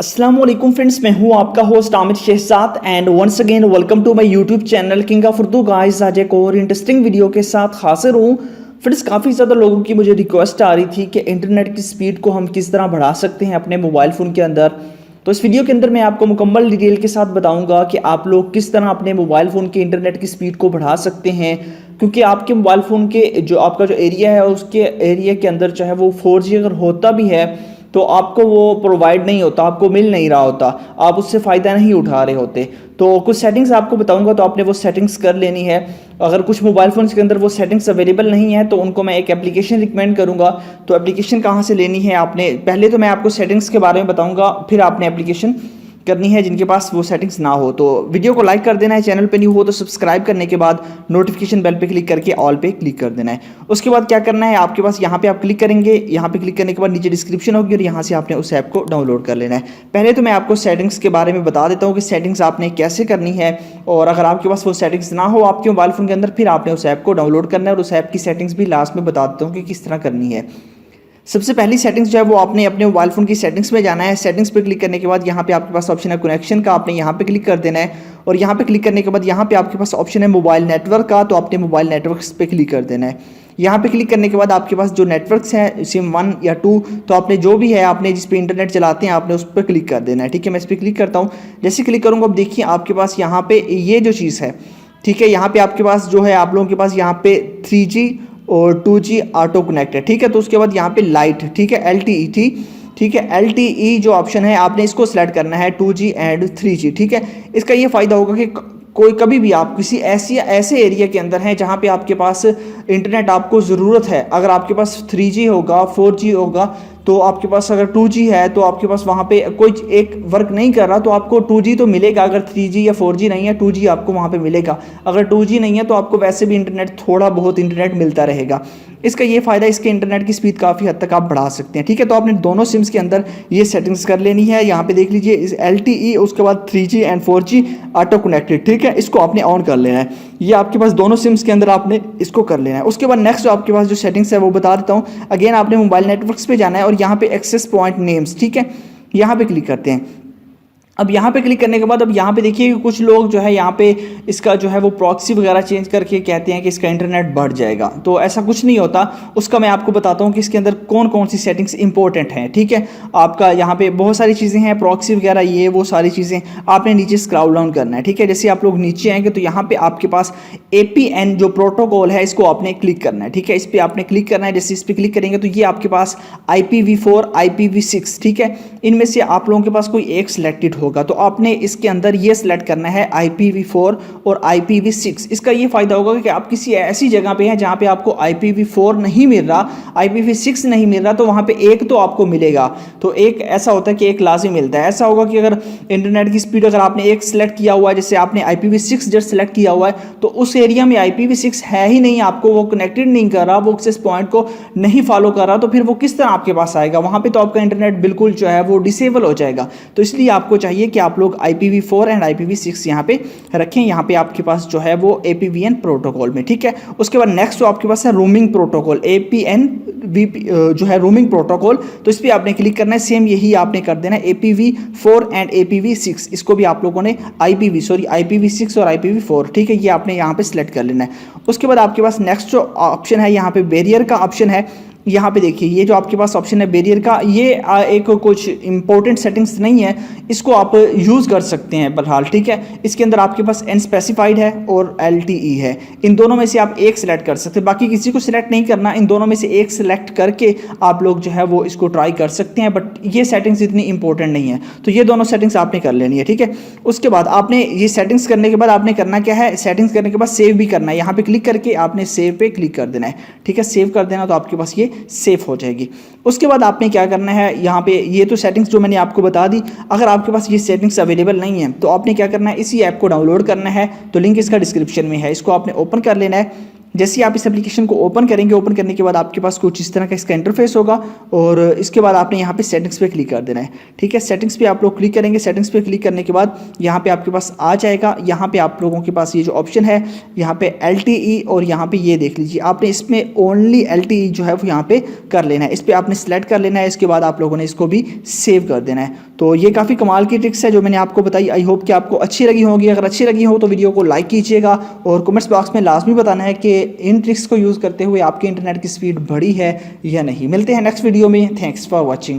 अस्सलाम वालेकुम फ्रेंड्स, मैं हूं आपका host Aamir Shahzad and once again welcome to my YouTube channel king of Urdu. Guys आज एक और इंटरेस्टिंग वीडियो के साथ हाजिर हूं। फ्रेंड्स काफ़ी ज़्यादा लोगों की मुझे रिक्वेस्ट आ रही थी कि इंटरनेट की स्पीड को हम किस तरह बढ़ा सकते हैं अपने मोबाइल फ़ोन के अंदर। तो इस वीडियो के अंदर मैं आपको मुकम्मल डिटेल के साथ बताऊंगा कि आप लोग किस तरह अपने मोबाइल फ़ोन के इंटरनेट की स्पीड को बढ़ा सकते हैं, क्योंकि आपके मोबाइल फ़ोन के जो आपका जो एरिया है उसके एरिया के अंदर चाहे वो 4G अगर होता भी है तो आपको वो प्रोवाइड नहीं होता, आपको मिल नहीं रहा होता, आप उससे फ़ायदा नहीं उठा रहे होते। तो कुछ सेटिंग्स आपको बताऊंगा, तो आपने वो सेटिंग्स कर लेनी है। अगर कुछ मोबाइल फ़ोन्स के अंदर वो सेटिंग्स अवेलेबल नहीं है तो उनको मैं एक एप्लीकेशन रिकमेंड करूंगा। तो एप्लीकेशन कहाँ से लेनी है आपने, पहले तो मैं आपको सेटिंग्स के बारे में बताऊंगा, फिर आपने एप्लीकेशन करनी है जिनके पास वो सेटिंग्स ना हो। तो वीडियो को लाइक कर देना है, चैनल पे न्यू हो तो सब्सक्राइब करने के बाद नोटिफिकेशन बेल पे क्लिक करके ऑल पे क्लिक कर देना है। उसके बाद क्या करना है, आपके पास यहाँ पे आप क्लिक करेंगे, यहाँ पे क्लिक करने के बाद नीचे डिस्क्रिप्शन होगी और यहाँ से आपने उस ऐप को डाउनलोड कर लेना है। पहले तो मैं आपको सेटिंग्स के बारे में बता देता हूँ कि सेटिंग्स आपने कैसे करनी है, और अगर आपके पास वो सेटिंग्स ना हो आपके मोबाइल फ़ोन के अंदर, फिर आपने उस ऐप को डाउनलोड करना है और उस ऐप की सेटिंग्स भी लास्ट में बता देता हूँ कि किस तरह करनी है। सबसे पहली सेटिंग्स जो है वो आपने अपने मोबाइल फ़ोन की सेटिंग्स में जाना है। सेटिंग्स पे क्लिक करने के बाद यहाँ पे आपके पास ऑप्शन है कनेक्शन का, आपने यहाँ पे क्लिक कर देना है। और यहाँ पे क्लिक करने के बाद यहाँ पे आपके पास ऑप्शन है मोबाइल नेटवर्क का, तो आपने मोबाइल नेटवर्क्स पे क्लिक कर देना है। यहाँ पे क्लिक करने के बाद आपके पास जो नेटवर्क्स हैं सिम 1 या 2, तो आपने जो भी है आपने जिस पे इंटरनेट चलाते हैं आपने उस पर क्लिक कर देना है। ठीक है, मैं इस पर क्लिक करता हूँ। जैसे क्लिक करूँगा अब देखिए आपके पास यहाँ पे ये जो चीज़ है, ठीक है, यहाँ पे आपके पास जो है आप लोगों के पास यहाँ पे 3G और 2G ऑटो कनेक्ट है। ठीक है, तो उसके बाद यहाँ पे लाइट, ठीक है, LTE, ठीक है, LTE जो ऑप्शन है आपने इसको सेलेक्ट करना है, 2G एंड 3G। ठीक है, इसका ये फ़ायदा होगा कि कोई कभी भी आप किसी ऐसे एरिया के अंदर हैं जहाँ पे आपके पास इंटरनेट आपको ज़रूरत है, अगर आपके पास 3G होगा 4G होगा, तो आपके पास अगर 2G है तो आपके पास वहाँ पे कोई एक वर्क नहीं कर रहा तो आपको 2G तो मिलेगा। अगर 3G या 4G नहीं है 2G आपको वहाँ पे मिलेगा। अगर 2G नहीं है तो आपको वैसे भी इंटरनेट थोड़ा बहुत इंटरनेट मिलता रहेगा। इसका ये फ़ायदा, इसके इंटरनेट की स्पीड काफ़ी हद तक आप बढ़ा सकते हैं। ठीक है, तो आपने दोनों सिम्स के अंदर ये सेटिंग्स कर लेनी है। यहाँ पे देख लीजिए इस LTE, उसके बाद 3G and 4G auto connected, ठीक है, इसको आपने ऑन कर लेना है। ये आपके पास दोनों सिम्स के अंदर आपने इसको कर लेना है। उसके बाद नेक्स्ट जो आपके पास जो सेटिंग्स है वो बता देता हूँ। अगेन आपने मोबाइल नेटवर्क्स पे जाना है और यहाँ पे एक्सेस पॉइंट नेम्स, ठीक है, यहाँ पे क्लिक करते हैं। अब यहाँ पे क्लिक करने के बाद अब यहाँ पे देखिए कि कुछ लोग जो है यहाँ पे इसका जो है वो प्रॉक्सी वगैरह चेंज करके कहते हैं कि इसका इंटरनेट बढ़ जाएगा। तो ऐसा कुछ नहीं होता, उसका मैं आपको बताता हूँ कि इसके अंदर कौन कौन सी सेटिंग्स इंपॉर्टेंट हैं। ठीक है, आपका यहाँ पे बहुत सारी चीज़ें हैं, प्रॉक्सी वगैरह ये वो सारी चीज़ें आपने नीचे स्क्रॉल डाउन करना है। ठीक है, जैसे आप लोग नीचे आएंगे तो यहाँ पे आपके पास APN जो प्रोटोकॉल है इसको आपने क्लिक करना है। ठीक है, इस पर आपने क्लिक करना है। जैसे इस पर क्लिक करेंगे तो ये आपके पास IPv4 IPv6, ठीक है, इनमें से आप लोगों के पास कोई एक सिलेक्टेड होगा, तो आपने इसके अंदर ये सिलेक्ट करना है IPv4 और IPv6। इसका ये फ़ायदा होगा कि आप किसी ऐसी जगह पे हैं जहाँ पे आपको IPv4 नहीं मिल रहा, IPv6 नहीं मिल रहा, तो वहाँ पे एक तो आपको मिलेगा। तो एक ऐसा होता है कि एक लाजिम मिलता है। ऐसा होगा कि अगर इंटरनेट की स्पीड अगर आपने एक सिलेक्ट किया हुआ है, जैसे आपने IPv6 जब सिलेक्ट किया हुआ है तो उस एरिया में IPv6 है ही नहीं, आपको वो कनेक्टेड नहीं कर रहा, वो एक्सेस पॉइंट को नहीं फॉलो कर रहा, तो फिर वो किस तरह आपके पास आएगा? वहाँ पे तो आपका इंटरनेट बिल्कुल जो है वो डिसेबल हो जाएगा। तो इसलिए आपको चाहिए कि आप लोग IPv4 एंड IPv6 यहाँ पे रखें। यहाँ पे आपके पास जो है वो APVN प्रोटोकॉल में। ठीक है, उसके बाद नेक्स्ट जो आपके पास है रोमिंग प्रोटोकॉल, APN जो है रोमिंग प्रोटोकॉल, तो इस पर आपने क्लिक करना है। सेम यही आपने कर देना है APv4 एंड APv6, इसको भी आप लोगों ने IPv6 और IPv4, ठीक है, ये आपने यहाँ पे सिलेक्ट कर लेना है। उसके बाद आपके पास नेक्स्ट जो ऑप्शन है यहाँ पे बैरियर का ऑप्शन है। यहाँ पे देखिए ये जो आपके पास ऑप्शन है बैरियर का, ये एक कुछ इंपॉर्टेंट सेटिंग्स नहीं है, इसको आप यूज़ कर सकते हैं बहरहाल। ठीक है, इसके अंदर आपके पास अनस्पेसिफाइड है और LTE है, इन दोनों में से आप एक सिलेक्ट कर सकते हैं, बाकी किसी को सिलेक्ट नहीं करना, इन दोनों में से एक सिलेक्ट करके आप लोग जो है वो इसको ट्राई कर सकते हैं। बट ये सेटिंग्स इतनी इंपॉर्टेंट नहीं है, तो ये दोनों सेटिंग्स आपने कर लेनी है। ठीक है, उसके बाद आपने ये सेटिंग्स करने के बाद आपने करना क्या है, सेटिंग्स करने के बाद सेव भी करना है। यहाँ पे क्लिक करके आपने सेव पे क्लिक कर देना है। ठीक है, सेव कर देना तो आपके पास ये सेफ हो जाएगी। उसके बाद आपने क्या करना है, यहाँ पे ये तो सेटिंग्स जो मैंने आपको बता दी, अगर आपके पास ये सेटिंग्स अवेलेबल नहीं है तो आपने क्या करना है, इसी ऐप को डाउनलोड करना है। तो लिंक इसका डिस्क्रिप्शन में है, इसको आपने ओपन कर लेना है। जैसे ही आप इस एप्लीकेशन को ओपन करेंगे, ओपन करने के बाद आपके पास कुछ इस तरह का इसका इंटरफेस होगा और इसके बाद आपने यहाँ पे सेटिंग्स पे क्लिक कर देना है। ठीक है, सेटिंग्स पे आप लोग क्लिक करेंगे। सेटिंग्स पे क्लिक करने के बाद यहाँ पे आपके पास आ जाएगा, यहाँ पे आप लोगों के पास ये जो ऑप्शन है यहाँ पे LTE और यहाँ पे ये देख लीजिए, आपने इसमें ओनली LTE जो है वो यहाँ पे कर लेना है। इस पर आपने सेलेक्ट कर लेना है, इसके बाद आप लोगों ने इसको भी सेव कर देना है। तो ये काफ़ी कमाल की ट्रिक्स है जो मैंने आपको बताई। आई होप कि आपको अच्छी लगी होगी। अगर अच्छी लगी हो तो वीडियो को लाइक कीजिएगा और कमेंट्स बॉक्स में लाजमी बताना है कि इन ट्रिक्स को यूज़ करते हुए आपके इंटरनेट की स्पीड बढ़ी है या नहीं। मिलते हैं नेक्स्ट वीडियो में। Thanks for watching.